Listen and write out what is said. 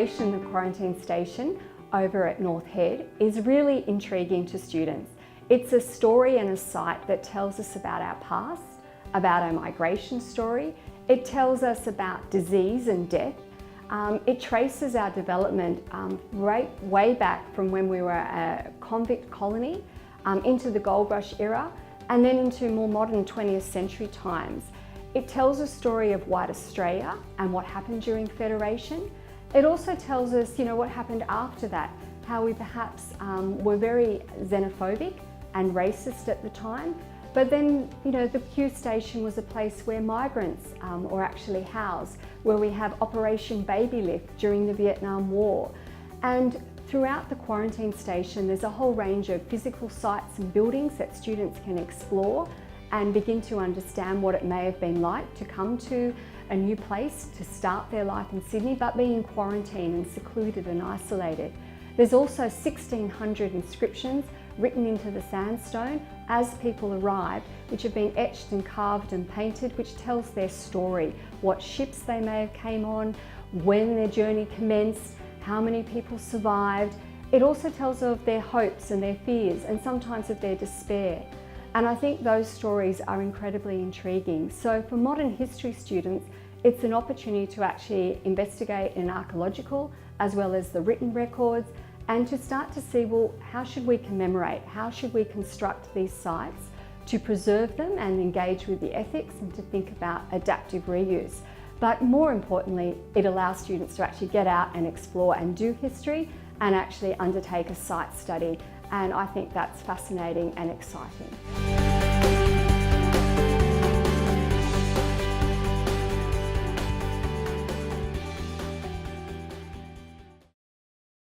station, the quarantine station over at North Head, is really intriguing to students. It's a story and a site that tells us about our past, about our migration story. It tells us about disease and death. It traces our development right way back from when we were a convict colony into the gold rush era and then into more modern 20th century times. It tells a story of white Australia and what happened during Federation. It also tells us, what happened after that, how we perhaps were very xenophobic and racist at the time. But then, the Q station was a place where migrants were actually housed, where we have Operation Baby Lift during the Vietnam War. And throughout the quarantine station, there's a whole range of physical sites and buildings that students can explore and begin to understand what it may have been like to come to a new place to start their life in Sydney, but be in quarantine and secluded and isolated. There's also 1,600 inscriptions written into the sandstone as people arrived, which have been etched and carved and painted, which tells their story, what ships they may have came on, when their journey commenced, how many people survived. It also tells of their hopes and their fears and sometimes of their despair. And I think those stories are incredibly intriguing. So for modern history students, it's an opportunity to actually investigate in archaeological as well as the written records and to start to see, well, how should we commemorate? How should we construct these sites to preserve them and engage with the ethics and to think about adaptive reuse? But more importantly, it allows students to actually get out and explore and do history and actually undertake a site study. And I think that's fascinating and exciting.